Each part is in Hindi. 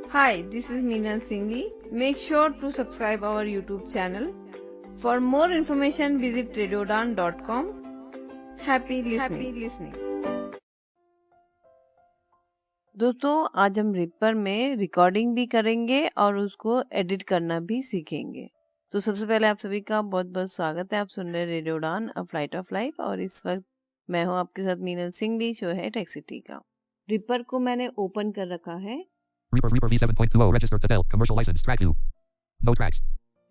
Hi, this is Meenal Singhi. Make sure to subscribe our YouTube channel. For more information, visit radiodan.com. Happy listening. दोस्तों, आज हम रिपर में रिकॉर्डिंग भी करेंगे और उसको एडिट करना भी सीखेंगे। तो सबसे पहले आप सभी का बहुत बहुत स्वागत है। आप सुन रहे रेडियो उड़ान अ फ्लाइट ऑफ लाइफ और इस वक्त मैं हूं आपके साथ मीनल सिंह। शो है टेक सिटी का। रिपर को मैंने ओपन कर रखा है। Reaper V7.20 registered to Dell commercial license track 2. No tracks.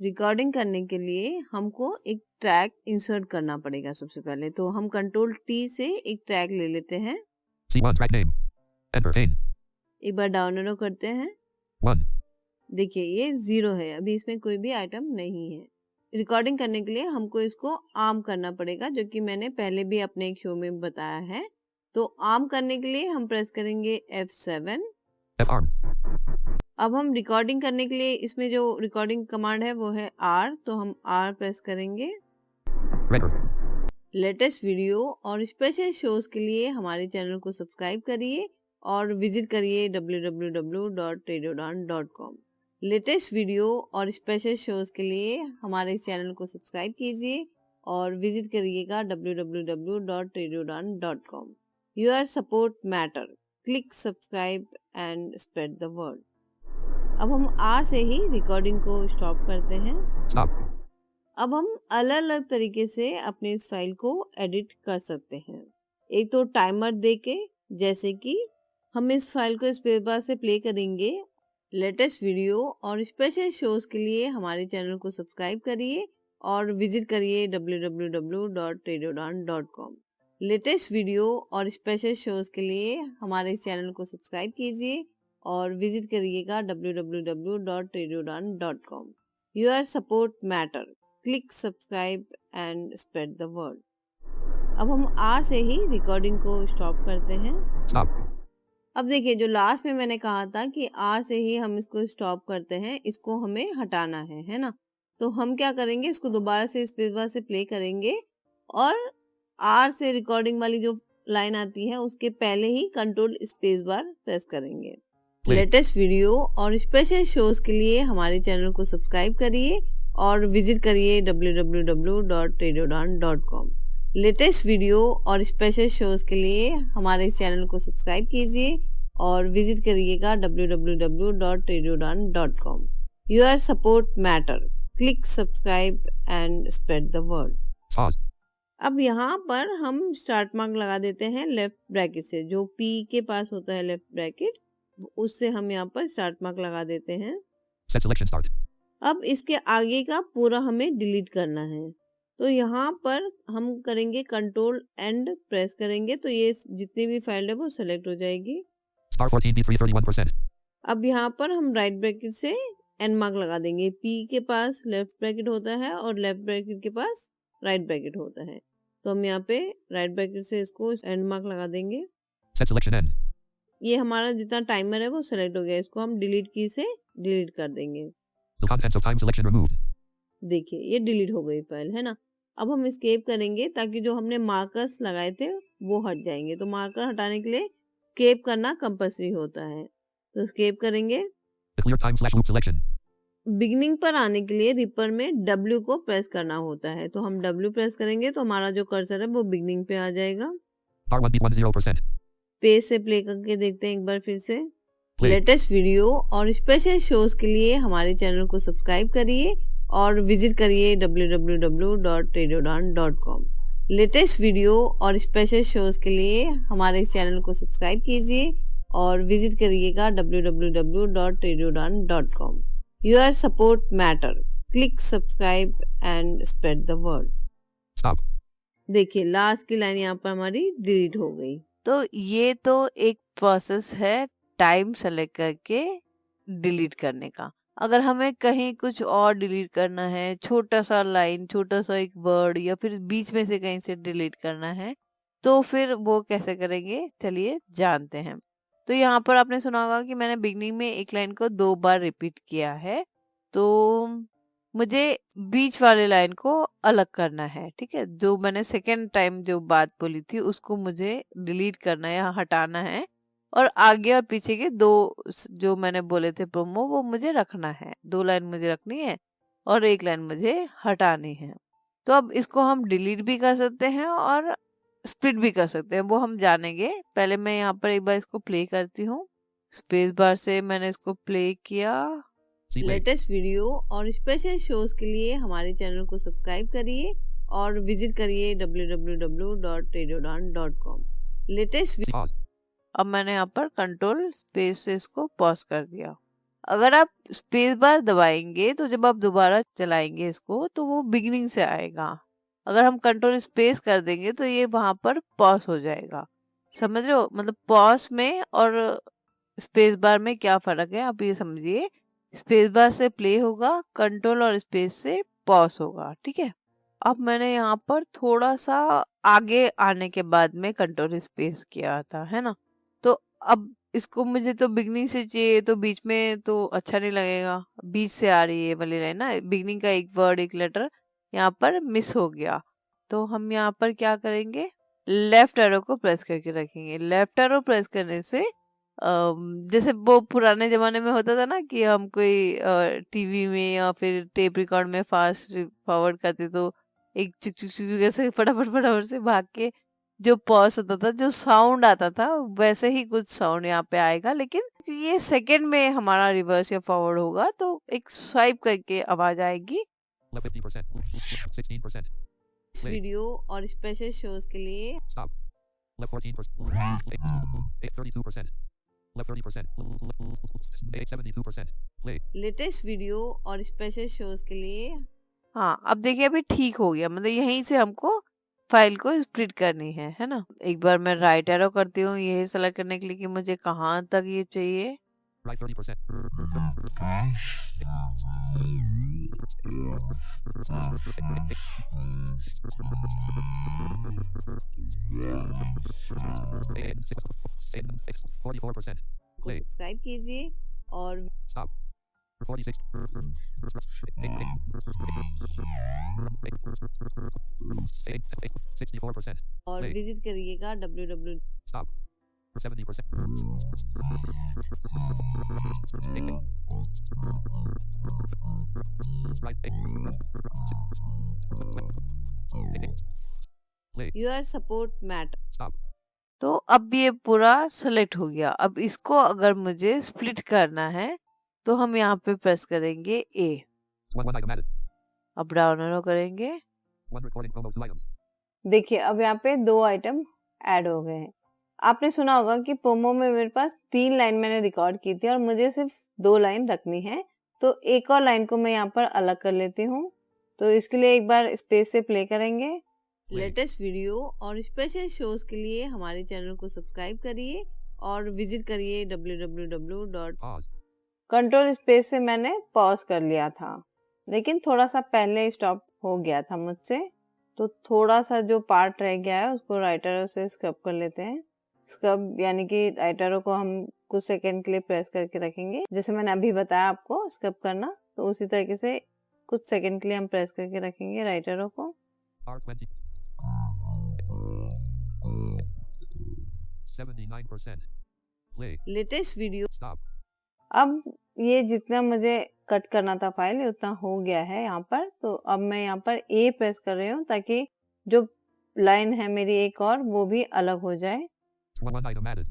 Recording करने के लिए हमको एक ट्रैक इंसर्ट करना पड़ेगा। सबसे पहले तो हम कंट्रोल टी से एक ट्रैक ले लेते हैं। C1 track name. Enter pane. एक बार डाउन एरो करते हैं। 1. देखिए ये 0 है, अभी इसमें कोई भी आइटम नहीं है। रिकॉर्डिंग करने के लिए हमको इसको आर्म करना पड़ेगा, जो कि मैंने पहले भी अपने एक शो में बताया है। तो आर्म करने के लिए हम प्रेस करेंगे F7। F arm. अब हम रिकॉर्डिंग करने के लिए इसमें जो रिकॉर्डिंग कमांड है वो है R, तो हम R प्रेस करेंगे। Record. लेटेस्ट वीडियो और स्पेशल शोज के लिए हमारे चैनल को सब्सक्राइब करिए और विजिट करिए www.radiodan.com। लेटेस्ट वीडियो और स्पेशल शोज के लिए हमारे चैनल को सब्सक्राइब कीजिए और विजिट करिएगा www.radiodan.com। Your support matter, click subscribe and spread the word. अब हम आर से ही रिकॉर्डिंग को स्टॉप करते हैं। Stop. अब हम अलग अलग तरीके से अपने इस फाइल को एडिट कर सकते हैं। एक तो टाइमर देके, जैसे कि हम इस फाइल को स्पेस बार से प्ले करेंगे। लेटेस्ट वीडियो और स्पेशल शोज के लिए हमारे चैनल को सब्सक्राइब करिए और विजिट करिए www.radiodan.com। लेटेस्ट वीडियो और स्पेशल शोज के लिए हमारे चैनल को सब्सक्राइब कीजिए और विजिट करिएगा www.radiodan.com। Your support matter, click subscribe and spread the word. अब हम आर से ही रिकॉर्डिंग को स्टॉप करते हैं। Stop. अब देखिए, जो लास्ट में मैंने कहा था कि आर से ही हम इसको स्टॉप करते हैं, इसको हमें हटाना है ना। तो हम क्या करेंगे, इसको दोबारा से स्पेस बार से प्ले करेंगे और आर से रिकॉर्डिंग वाली जो लाइन आती है उसके पहले ही कंट्रोल स्पेस बार प्रेस करेंगे। Play. लेटेस्ट वीडियो और स्पेशल शोज के लिए हमारे चैनल को सब्सक्राइब करिए और विजिट करिए www.radiodan.com। लेटेस्ट वीडियो और स्पेशल शोज के लिए हमारे चैनल को सब्सक्राइब कीजिए और विजिट करिएगा www.radiodan.com। Your support matter, click subscribe and spread the word. Pause. अब यहाँ पर हम स्टार्ट मार्क लगा देते हैं लेफ्ट ब्रैकेट से, जो P के पास होता है लेफ्ट ब्रैकेट, उससे हम यहाँ पर स्टार्ट मार्क लगा देते हैं। Set selection start. अब इसके आगे का पूरा हमें डिलीट करना है, तो यहाँ पर हम करेंगे कंट्रोल एंड प्रेस करेंगे, तो ये जितनी भी फाइल है वो सेलेक्ट हो जाएगी। Star 14 B3 31%. अब यहाँ पर हम राइट ब्रैकेट से एंड मार्क लगा देंगे। P के पास लेफ्ट ब्रैकेट होता है और लेफ्ट ब्रैकेट के पास राइट ब्रैकेट होता है, तो हम यहाँ पे राइट ब्रैकेट से इसको एंड मार्क लगा देंगे। Set selection end. ये हमारा जितना टाइमर है वो सेलेक्ट हो गया, इसको हम डिलीट की से डिलीट कर देंगे। The contents of time selection removed. देखिए ये डिलीट हो गई फाइल, है ना। अब हम एस्केप करेंगे ताकि जो हमने मार्कर्स लगाए थे वो हट जाएंगे। तो मार्कर हटाने के लिए एस्केप करना कंपल्सरी होता है, तो एस्केप करेंगे। The clear time slash loop selection. Beginning पर आने के लिए रिपर में W को प्रेस करना होता है, तो हम W प्रेस करेंगे तो हमारा जो कर्सर है वो बिगिनिंग पे आ जाएगा। Star 1 B10%. पेज से प्ले करके देखते हैं एक बार फिर से। Play. लेटेस्ट वीडियो और स्पेशल शोज के लिए हमारे चैनल को सब्सक्राइब करिए और विजिट करिए www.radiodan.com। लेटेस्ट वीडियो और स्पेशल शोज के लिए हमारे चैनल को सब्सक्राइब कीजिए और विजिट करिएगा www.radiodan.com। Your support matter, click subscribe and spread the word. Stop. देखिए लास्ट की लाइन यहाँ पर हमारी डिलीट हो गई। तो ये तो एक प्रोसेस है टाइम सेलेक्ट करके डिलीट करने का। अगर हमें कहीं कुछ और डिलीट करना है, छोटा सा लाइन, छोटा सा एक वर्ड या फिर बीच में से कहीं से डिलीट करना है, तो फिर वो कैसे करेंगे, चलिए जानते हैं। तो यहाँ पर आपने सुना होगा कि मैंने बिगनिंग में एक लाइन को 2 बार रिपीट किया है, तो मुझे बीच वाले लाइन को अलग करना है। ठीक है, जो मैंने सेकेंड टाइम जो बात बोली थी उसको मुझे डिलीट करना है या हटाना है और आगे और पीछे के जो मैंने बोले थे प्रोमो वो मुझे रखना है। 2 लाइन मुझे रखनी है और 1 लाइन मुझे हटानी है। तो अब इसको हम डिलीट भी कर सकते हैं और स्प्लिट भी कर सकते हैं, वो हम जानेंगे। पहले मैं यहाँ पर एक बार इसको प्ले करती हूँ। स्पेस बार से मैंने इसको प्ले किया। Z Wave. लेटेस्ट वीडियो और स्पेशल शोज के लिए हमारे चैनल को सब्सक्राइब करिए और विजिट करिए www.radiodan.com। Latest Z pause. अब मैंने यहाँ पर कंट्रोल स्पेस से इसको पॉज कर दिया। अगर आप स्पेस बार दबाएंगे तो जब आप दोबारा चलाएंगे इसको तो वो बिगिनिंग से आएगा। अगर हम कंट्रोल स्पेस कर देंगे तो ये वहां पर पॉज हो जाएगा। समझ रहे हो? मतलब पॉज में और स्पेस बार में क्या फर्क है आप ये समझिए। स्पेस बार से प्ले होगा, कंट्रोल और स्पेस से पॉज होगा। ठीक है। अब मैंने यहाँ पर थोड़ा सा आगे आने के बाद में कंट्रोल स्पेस किया था, है ना? तो अब इसको मुझे तो बिगनिंग से चाहिए, तो बीच में तो अच्छा नहीं लगेगा। बीच से आ रही है वाली लाइन ना, बिगनिंग का एक वर्ड एक लेटर यहाँ पर मिस हो गया। तो हम यहाँ पर क्या करेंगे, लेफ्ट एरो को प्रेस करके रखेंगे। लेफ्ट एरो प्रेस करने से जैसे वो पुराने जमाने में होता था ना कि हम कोई टीवी में या फिर टेप रिकॉर्ड में फास्ट फॉरवर्ड करते तो एक चुक चुक चुक ऐसे फटाफट फटाफट से भाग के जो पॉज होता था, जो साउंड आता था, वैसे ही कुछ साउंड यहाँ पे आएगा। लेकिन ये सेकंड में हमारा रिवर्स या फॉरवर्ड होगा तो एक स्वाइप करके आवाज आएगी। Left 50%. 16%. इस Play. वीडियो और स्पेशल शोज के लिए Stop. Left 14%. 32%. Left 30%. 72%. Play. Latest video और स्पेशल शोज के लिए हाँ, अब देखिए अभी ठीक हो गया। मतलब यहीं से हमको फाइल को स्प्लिट करनी है ना? एक बार मैं राइट एरो करती हूँ ये सेलेक्ट करने के लिए कि मुझे कहाँ तक ये चाहिए। Right 30%. And 44%. को Play. सब्सक्राइब कीजिए और Stop. 46. And 64%. और Play. विजिट करिएगा www। Stop. 70%. Right. Play. Your support matter. Stop. तो अब ये पूरा सेलेक्ट हो गया। अब इसको अगर मुझे स्प्लिट करना है तो हम यहाँ पे प्रेस करेंगे ए। One item added. अब डाउन एरो करेंगे। One recording promo 2 items. देखिए अब यहाँ पे 2 आइटम ऐड हो गए हैं। आपने सुना होगा कि प्रोमो में मेरे पास 3 लाइन मैंने रिकॉर्ड की थी और मुझे सिर्फ 2 लाइन रखनी है। तो एक और लाइन को मैं यहाँ पर अलग कर लेती हूँ। तो इसके लिए एक बार स्पेस से प्ले करेंगे। लेटेस्ट वीडियो और स्पेशल शोज के लिए हमारे चैनल को सब्सक्राइब करिए और विजिट करिए www। Pause. कंट्रोल स्पेस से मैंने पॉज कर लिया था, लेकिन थोड़ा सा पहले स्टॉप हो गया था मुझसे। तो थोड़ा सा जो पार्ट रह गया है उसको राइट एरो से स्क्रब कर लेते हैं। स्क्रब यानी कि राइट एरो को हम कुछ सेकंड के लिए प्रेस करके रखेंगे, जैसे मैंने अभी बताया आपको स्क्रब करना। तो उसी तरीके से कुछ सेकंड के लिए हम प्रेस करके रखेंगे राइट एरो को। R20. 79%. Play. Latest video. Stop. अब ये जितना मुझे कट करना था फाइल ये उतना हो गया है यहाँ पर। तो अब मैं यहाँ पर ए प्रेस कर रही हूँ ताकि जो लाइन है मेरी एक और वो भी अलग हो जाए। One item added.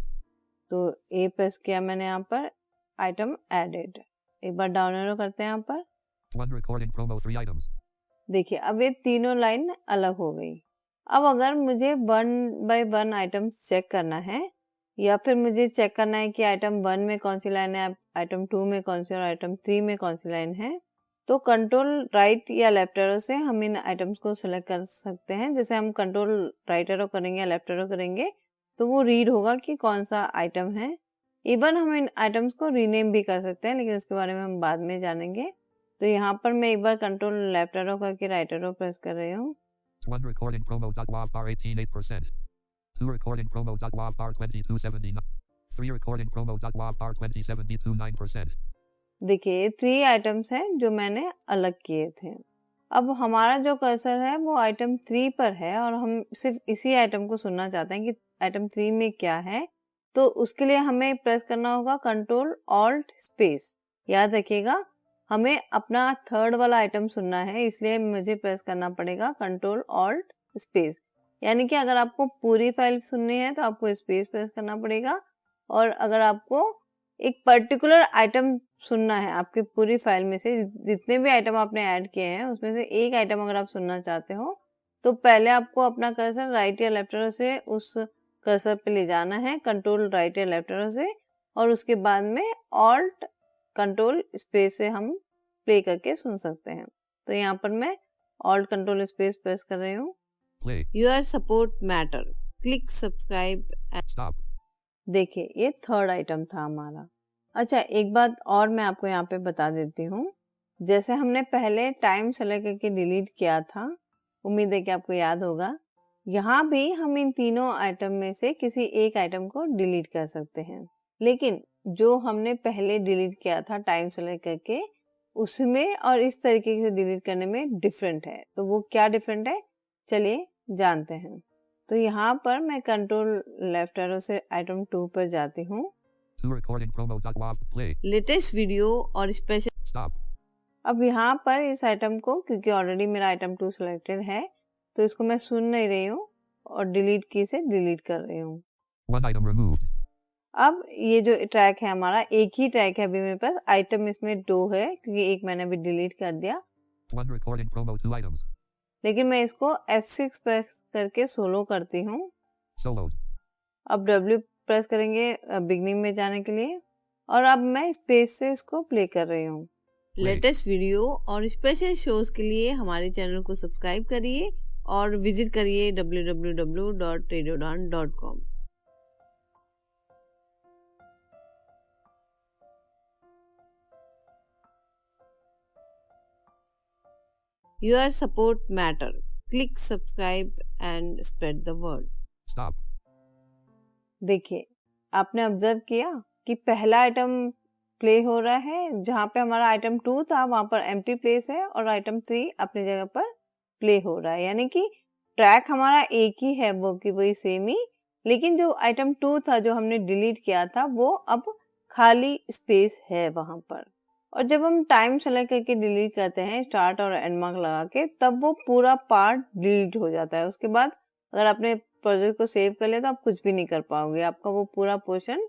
तो ए प्रेस किया मैंने यहाँ पर, आइटम एडेड। एक बार डाउन एरो करते हैं यहाँ पर। One recording promo 3 items. देखिए अब ये तीनों लाइन अलग हो गई। अब अगर मुझे 1 बाय 1 आइटम चेक करना है या फिर मुझे चेक करना है कि आइटम 1 में कौन सी लाइन है, आइटम 2 में कौन सी और आइटम 3 में कौन सी लाइन है, तो कंट्रोल राइट या लेफ्ट एरो से हम इन आइटम्स को सिलेक्ट कर सकते हैं। जैसे हम कंट्रोल राइट एरो करेंगे या लेफ्ट एरो करेंगे तो वो रीड होगा कि कौन सा आइटम है। इवन हम इन आइटम्स को रीनेम भी कर सकते हैं, लेकिन इसके बारे में हम बाद में जानेंगे। तो यहाँ पर मैं एक बार कंट्रोल लेफ्ट एरो करके राइट एरो प्रेस कर रही हूँ। One recording promo. WAV bar 18.8%. Two recording promo. WAV bar 22.79. Three recording promo. WAV bar 20.72.9%. देखिए 3 आइटम्स हैं जो मैंने अलग किए थे। अब हमारा जो कर्सर है वो आइटम 3 पर है और हम सिर्फ इसी आइटम को सुनना चाहते हैं कि आइटम 3 में क्या है। तो उसके लिए हमें प्रेस करना होगा कंट्रोल ऑल्ट स्पेस। याद रखिएगा हमें अपना थर्ड वाला आइटम सुनना है, इसलिए मुझे प्रेस करना पड़ेगा कंट्रोल ऑल्ट स्पेस। यानी कि अगर आपको पूरी फाइल सुननी है तो आपको स्पेस प्रेस करना पड़ेगा, और अगर आपको एक पर्टिकुलर आइटम सुनना है आपकी पूरी फाइल में से, जितने भी आइटम आपने ऐड किए हैं उसमें से एक आइटम अगर आप सुनना चाहते हो, तो पहले आपको अपना कर्सर राइट या लेफ्ट एरो से उस कर्सर पे ले जाना है, कंट्रोल राइट या लेफ्ट एरो से, और उसके बाद में ऑल्ट कंट्रोल स्पेस से हम प्ले करके सुन सकते हैं। तो यहाँ पर मैं ऑल्ट कंट्रोल स्पेस प्रेस कर रही हूँ। Your support matter, click subscribe. Stop. देखिए ये थर्ड आइटम था हमारा। अच्छा, एक बात और मैं आपको यहाँ पे बता देती हूँ, जैसे हमने पहले टाइम सेलेक्ट करके डिलीट किया था, उम्मीद है कि आपको याद होगा, यहाँ भी हम इन तीनों आइटम में से किसी एक आइटम को डिलीट कर सकते हैं। लेकिन जो हमने पहले डिलीट किया था टाइम सेलेक्ट करके, उसमें और इस तरीके से डिलीट करने में डिफरेंट है। तो वो क्या डिफरेंट है, चलिए जानते हैं। तो यहाँ पर मैं कंट्रोल लेफ्ट एरो से आइटम 2 पर जाती हूँ। To recording promo.wav. Play. Latest video और स्पेशल। Stop. अब यहाँ पर इस आइटम को, क्योंकि ऑलरेडी मेरा आइटम 2 सिलेक्टेड है, तो इसको मैं सुन नहीं रही हूँ और डिलीट की से डिलीट कर रही हूँ। One item removed. अब ये जो ट्रैक है हमारा, एक ही ट्रैक है अभी मेरे पास, आइटम इसमें 2 है क्योंकि एक मैंने अभी डिलीट कर दिया। One recording promo 2 items. लेकिन मैं इसको F6 प्रेस करके सोलो करती हूँ। Soloed. अब W प्रेस करेंगे बिगनिंग में जाने के लिए, और अब मैं स्पेस से इसको प्ले कर रही हूँ। लेटेस्ट वीडियो और स्पेशल शोज के लिए हमारे चैनल को सब्सक्राइब करिए और विजिट करिए www.radiodon.com। Your support matter. Click subscribe and spread the word. Stop. देखिए आपने ऑब्जर्व किया कि पहला आइटम प्ले हो रहा है, जहाँ पे हमारा आइटम 2 था वहां पर एम्प्टी प्लेस है, और आइटम 3 अपनी जगह पर प्ले हो रहा है। यानी कि ट्रैक हमारा एक ही है, वो की वही सेम ही, लेकिन जो आइटम 2 था जो हमने डिलीट किया था वो अब खाली स्पेस है वहां पर। और जब हम टाइम सेलेक्ट करके डिलीट करते हैं स्टार्ट और एंड मार्क लगा के, तब वो पूरा पार्ट डिलीट हो जाता है। उसके बाद अगर आपने प्रोजेक्ट को सेव कर लिया तो आप कुछ भी नहीं कर पाओगे, आपका वो पूरा पोर्शन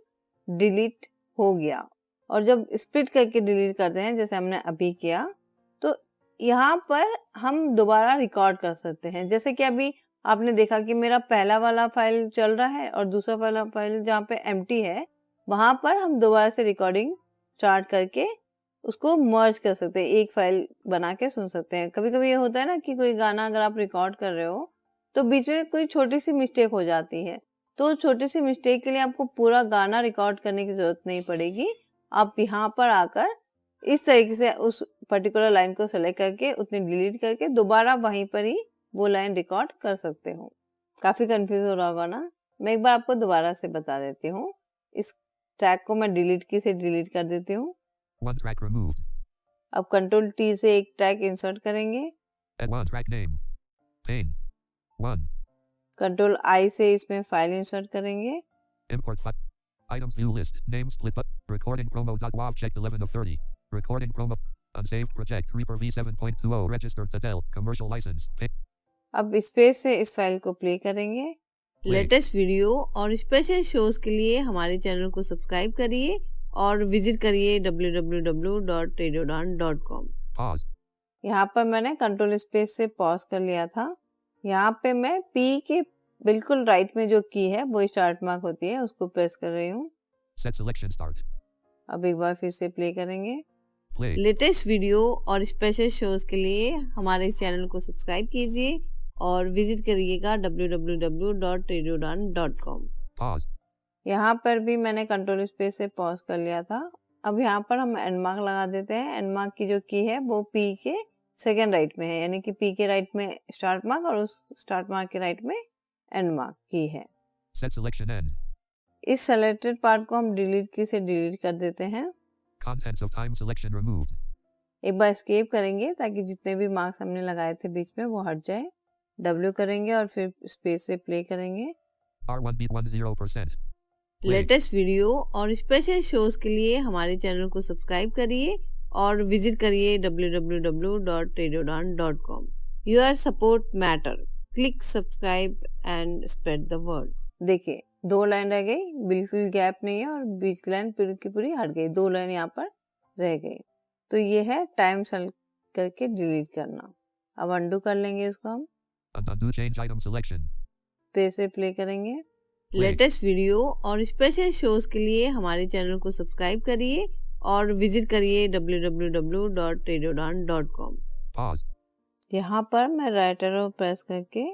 डिलीट हो गया। और जब स्प्लिट करके डिलीट करते हैं जैसे हमने अभी किया, तो यहाँ पर हम दोबारा रिकॉर्ड कर सकते हैं। जैसे कि अभी आपने देखा कि मेरा पहला वाला फाइल चल रहा है और दूसरा वाला फाइल जहाँ पे एम्प्टी है, वहां पर हम दोबारा से रिकॉर्डिंग स्टार्ट करके उसको मर्ज कर सकते हैं, एक फाइल बना के सुन सकते हैं। कभी कभी ये होता है ना कि कोई गाना अगर आप रिकॉर्ड कर रहे हो तो बीच में कोई छोटी सी मिस्टेक हो जाती है, तो छोटी सी मिस्टेक के लिए आपको पूरा गाना रिकॉर्ड करने की जरूरत नहीं पड़ेगी। आप यहाँ पर आकर इस तरीके से उस पर्टिकुलर लाइन को सेलेक्ट करके उतनी डिलीट करके दोबारा वहीं पर ही वो लाइन रिकॉर्ड कर सकते हो। काफी कंफ्यूज हो रहा होगा ना, मैं एक बार आपको दोबारा से बता देती हूँ। इस ट्रैक को मैं डिलीट की से डिलीट कर देती हूँ। One track removed. अब कंट्रोल T से एक ट्रैक इंसर्ट करेंगे। Add one track name. Pane. 1. Control I से इसमें फाइल इंसर्ट करेंगे। Import file. Items view list. Name split but recording promo.wav checked 11 of 30. Recording promo. Unsaved project Reaper v7.20 registered to Dell. Commercial license. अब स्पेस से इस फाइल को प्ले करेंगे। लेटेस्ट वीडियो और स्पेशल शोज के लिए हमारे चैनल को सब्सक्राइब करिए और विजिट करिए www.radiodon.com। Pause. यहाँ पर मैंने कंट्रोल स्पेस से पॉज कर लिया था। यहाँ पे मैं P के बिल्कुल राइट में जो की है वो स्टार्ट मार्क होती है, उसको प्रेस कर रही हूँ। Set selection start. अब एक बार फिर से प्ले करेंगे। Play. लेटेस्ट वीडियो और स्पेशल शोज के लिए हमारे चैनल को सब्सक्राइब कीजिए और विजिट करिएगा www.radiodon.com। Pause. यहाँ पर भी मैंने कंट्रोल स्पेस से पॉज कर लिया था। अब यहाँ पर हम एंड मार्क लगा देते हैं। एंड मार्क की जो की है वो P के सेकेंड राइट में है, यानी कि P के राइट में स्टार्ट मार्क और उस स्टार्ट मार्क के राइट में एंड मार्क की है। Set selection end. इस सेलेक्टेड पार्ट को हम डिलीट की से डिलीट कर देते हैं। Contents of time selection removed. एक बार एस्केप करेंगे ताकि जितने भी मार्क्स हमने लगाए थे बीच में वो हट जाए। W करेंगे और फिर स्पेस से प्ले करेंगे। R1 beat 10%. लेटेस्ट वीडियो और स्पेशल शोज के लिए हमारे चैनल को सब्सक्राइब करिए और विजिट करिए www.radiodan.com। Your support matter, click subscribe and spread the word. देखिए 2 लाइन रह गई, बिल्कुल गैप नहीं है और बीच की लाइन पूरी की पूरी हट गई, 2 लाइन यहाँ पर रह गई। तो ये है टाइम सेलेक्ट करके डिलीट करना। अब अंडू कर लेंगे इसको हम, Undo change item selection. पे से प्ले करेंगे। लेटेस्ट वीडियो और स्पेशल शोज के लिए हमारे चैनल को सब्सक्राइब करिए और विजिट करिए www.radiodan.com। Pause. यहाँ पर मैं राइट एरो प्रेस करके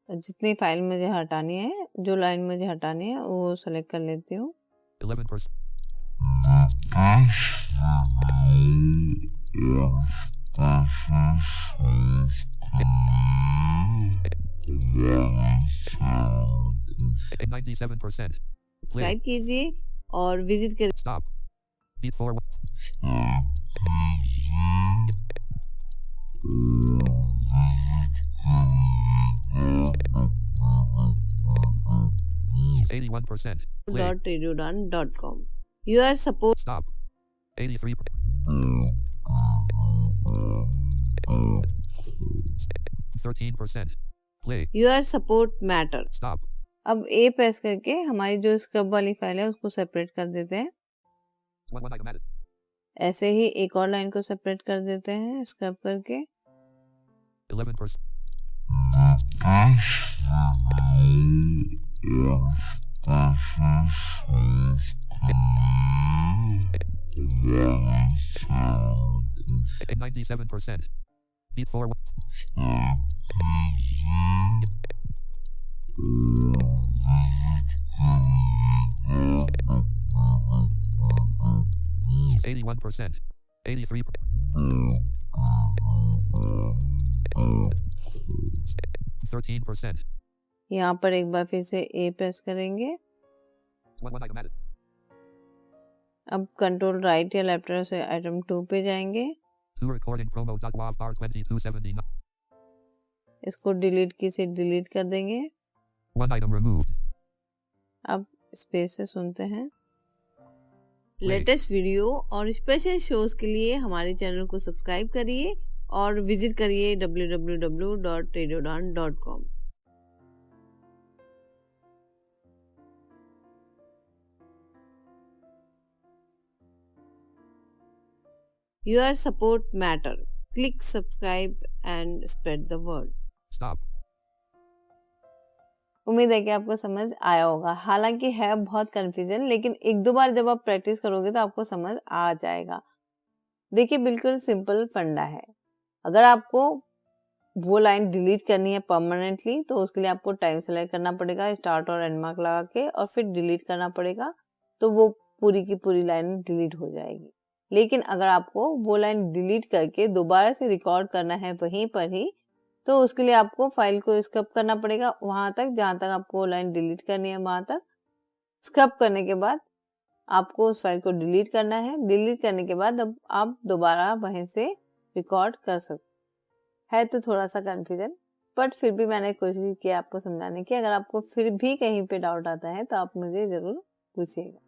जितनी फाइल मुझे हटानी है, जो लाइन मुझे हटानी है वो सेलेक्ट कर लेती हूँ। 11%. At 97%. सब्सक्राइब कीजिए और विजिट करिए। Stop. Beat forward. 81%. Play. .radiodan.com। Your support Stop. 83%. 13%. Play. your support matter। Stop. अब ए प्रेस करके हमारी जो स्क्रब वाली फाइल है उसको सेपरेट कर देते हैं। One item added. ऐसे ही एक और लाइन को सेपरेट कर देते हैं स्क्रब करके। 11%. At 97%. Beat forward. 81%. 83%. 13%. यहाँ पर एक बार फिर से ए प्रेस करेंगे। One item added. अब कंट्रोल राइट या लेफ्ट एरो से आइटम 2 पे जाएंगे। 2 recording promo.wav bar 2279. इसको डिलीट की से डिलीट कर देंगे। One item removed. अब स्पेस से सुनते हैं। लेटेस्ट वीडियो और स्पेशल शोज के लिए हमारे चैनल को सब्सक्राइब करिए और विजिट करिए www.radiodan.com। Your support matter, click subscribe and spread the word. Stop. उम्मीद है कि आपको समझ आया होगा। हालांकि है बहुत कंफ्यूजन, लेकिन 1-2 बार जब आप प्रैक्टिस करोगे तो आपको समझ आ जाएगा। देखिए बिल्कुल सिंपल फंडा है। अगर आपको वो लाइन डिलीट करनी है परमानेंटली तो उसके लिए आपको टाइम सेलेक्ट करना पड़ेगा, स्टार्ट और एंड मार्क लगा के, और फिर डिलीट करना पड़ेगा, तो वो पूरी की पूरी लाइन डिलीट हो जाएगी। लेकिन अगर आपको वो लाइन डिलीट करके दोबारा से रिकॉर्ड करना है वहीं पर ही, तो उसके लिए आपको फाइल को स्क्रब करना पड़ेगा वहां तक जहां तक आपको लाइन डिलीट करनी है, वहां तक स्क्रब करने के बाद आपको उस फाइल को डिलीट करना है। डिलीट करने के बाद अब आप दोबारा वहीं से रिकॉर्ड कर सकते है। तो थोड़ा सा कंफ्यूजन, बट फिर भी मैंने कोशिश की आपको समझाने की। अगर आपको फिर भी कहीं पे डाउट आता है तो आप मुझे जरूर पूछिएगा।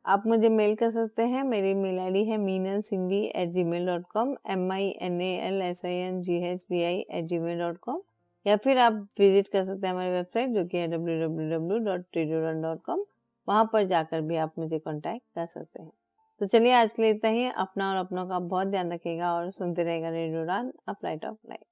आप मुझे मेल कर सकते हैं। मेरी मेल आईडी है meenalsinghvi@gmail.com, MINALSINGHVI@gmail.com, या फिर आप विजिट कर सकते हैं हमारी वेबसाइट जो कि है www.radiodan.com। वहां पर जाकर भी आप मुझे कांटेक्ट कर सकते हैं। तो चलिए आज के लिए इतना ही। अपना और अपनों का बहुत ध्यान रखिएगा और सुनते रहेगा रेडियो उड़ान, अ फ्लाइट ऑफ लाइफ।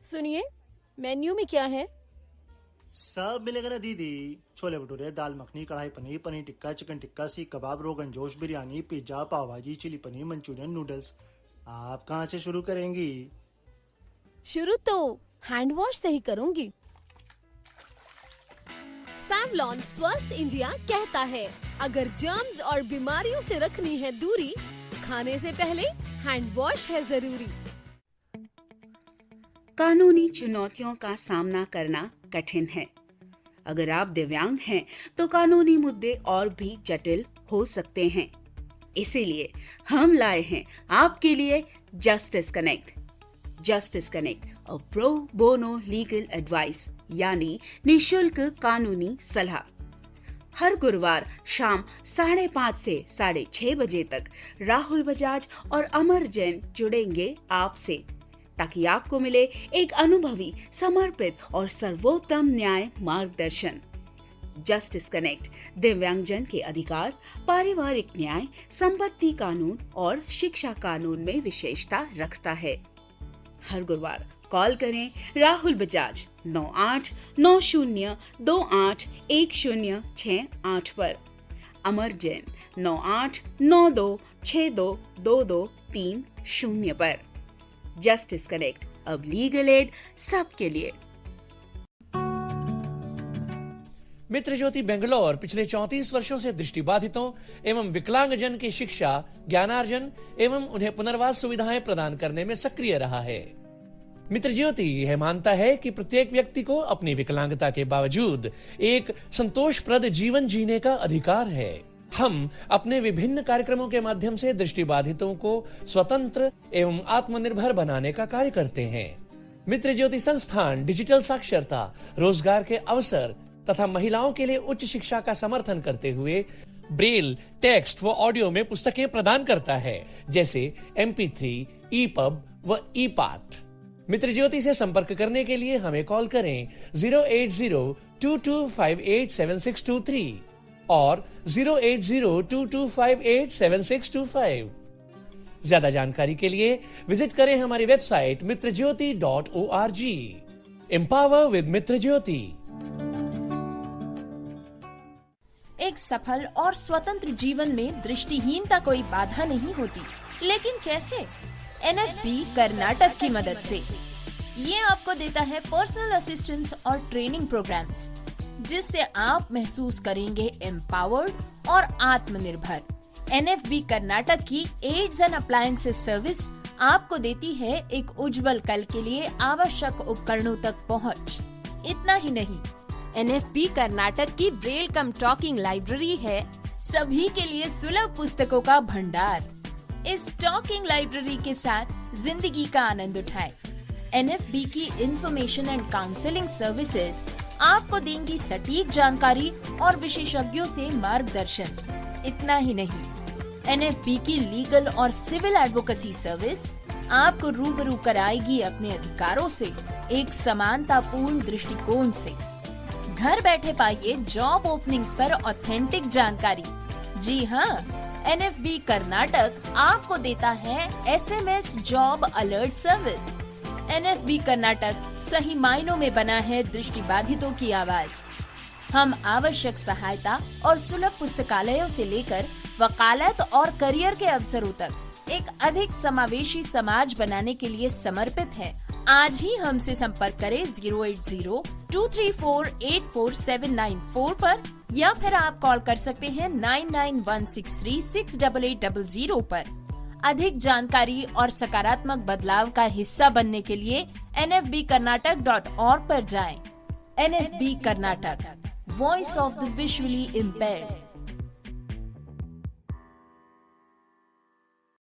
सुनिए, मेन्यू में क्या है? सब मिलेगा ना दीदी। छोले भटूरे, दाल मखनी, कढ़ाई पनीर, पनीर टिक्का, चिकन टिक्का, सीख कबाब, रोगन जोश, बिरयानी, पिज्जा, पाव भाजी, चिली पनीर, मंचूरियन, नूडल्स। आप कहाँ से शुरू करेंगी? शुरू तो हैंड वॉश से ही करूंगी। सैवलॉन स्वस्थ इंडिया कहता है, अगर जर्म्स और बीमारियों से रखनी है दूरी, खाने से पहले हैंड वॉश है जरूरी। कानूनी चुनौतियों का सामना करना कठिन है। अगर आप दिव्यांग हैं तो कानूनी मुद्दे और भी जटिल हो सकते हैं। इसीलिए हम लाए हैं आपके लिए justice connect. Justice connect, a pro bono legal advice, यानी निशुल्क कानूनी सलाह। हर गुरुवार शाम 5:30 से 6:30 बजे तक राहुल बजाज और अमर जैन जुड़ेंगे आपसे, ताकि आपको मिले एक अनुभवी, समर्पित और सर्वोत्तम न्याय मार्गदर्शन। जस्टिस कनेक्ट दिव्यांगजन के अधिकार, पारिवारिक न्याय, संपत्ति कानून और शिक्षा कानून में विशेषता रखता है। हर गुरुवार कॉल करें राहुल बजाज 9890281068 पर, अमर जैन 9892622230 पर। जस्टिस कनेक्ट, अब लीगल एड सबके लिए। मित्र ज्योति बेंगलोर पिछले 34 वर्षों से दृष्टिबाधितों एवं विकलांगजन की शिक्षा, ज्ञानार्जन एवं उन्हें पुनर्वास सुविधाएं प्रदान करने में सक्रिय रहा है। मित्र ज्योति यह मानता है कि प्रत्येक व्यक्ति को अपनी विकलांगता के बावजूद एक संतोषप्रद जीवन जीने का अधिकार है। हम अपने विभिन्न कार्यक्रमों के माध्यम से दृष्टिबाधितों को स्वतंत्र एवं आत्मनिर्भर बनाने का कार्य करते हैं। मित्र ज्योति संस्थान डिजिटल साक्षरता, रोजगार के अवसर तथा महिलाओं के लिए उच्च शिक्षा का समर्थन करते हुए ब्रेल, टेक्स्ट व ऑडियो में पुस्तकें प्रदान करता है, जैसे MP3, EPUB व EPAT। मित्र ज्योति से संपर्क करने के लिए हमें कॉल करें 08022587623 और 08022587625। ज्यादा जानकारी के लिए विजिट करें हमारी वेबसाइट mitrajyoti.org। एम्पावर विद मित्र ज्योति। एक सफल और स्वतंत्र जीवन में दृष्टिहीनता कोई बाधा नहीं होती, लेकिन कैसे? NFB कर्नाटक की मदद से। ये आपको देता है पर्सनल असिस्टेंस और ट्रेनिंग प्रोग्राम्स, जिससे आप महसूस करेंगे एम्पावर्ड और आत्मनिर्भर। NFB कर्नाटक की एड्स एंड अप्लायंसेस सर्विस आपको देती है एक उज्जवल कल के लिए आवश्यक उपकरणों तक पहुंच। इतना ही नहीं, NFB कर्नाटक की ब्रेल कम टॉकिंग लाइब्रेरी है सभी के लिए सुलभ पुस्तकों का भंडार। इस टॉकिंग लाइब्रेरी के साथ जिंदगी का आनंद उठाएं। NFB की इंफॉर्मेशन एंड काउंसलिंग सर्विसेज आपको देंगी सटीक जानकारी और विशेषज्ञों से मार्गदर्शन। इतना ही नहीं, NFB की लीगल और सिविल एडवोकेसी सर्विस आपको रूबरू कराएगी अपने अधिकारों से एक समानतापूर्ण दृष्टिकोण से। घर बैठे पाइए जॉब ओपनिंग्स पर ऑथेंटिक जानकारी। जी हाँ, NFB कर्नाटक आपको देता है SMS job alert service. NFB Karnataka सही मायनों में बना है दृष्टिबाधितों की आवाज। हम आवश्यक सहायता और सुलभ पुस्तकालयों से लेकर वकालत और करियर के अवसरों तक एक अधिक समावेशी समाज बनाने के लिए समर्पित है। आज ही हमसे संपर्क करें 08023484794 पर, या फिर आप कॉल कर सकते हैं 9916368800 पर। अधिक जानकारी और सकारात्मक बदलाव का हिस्सा बनने के लिए nfbkarnatak.org पर जाएं। NFB Karnataka, voice of the visually impaired.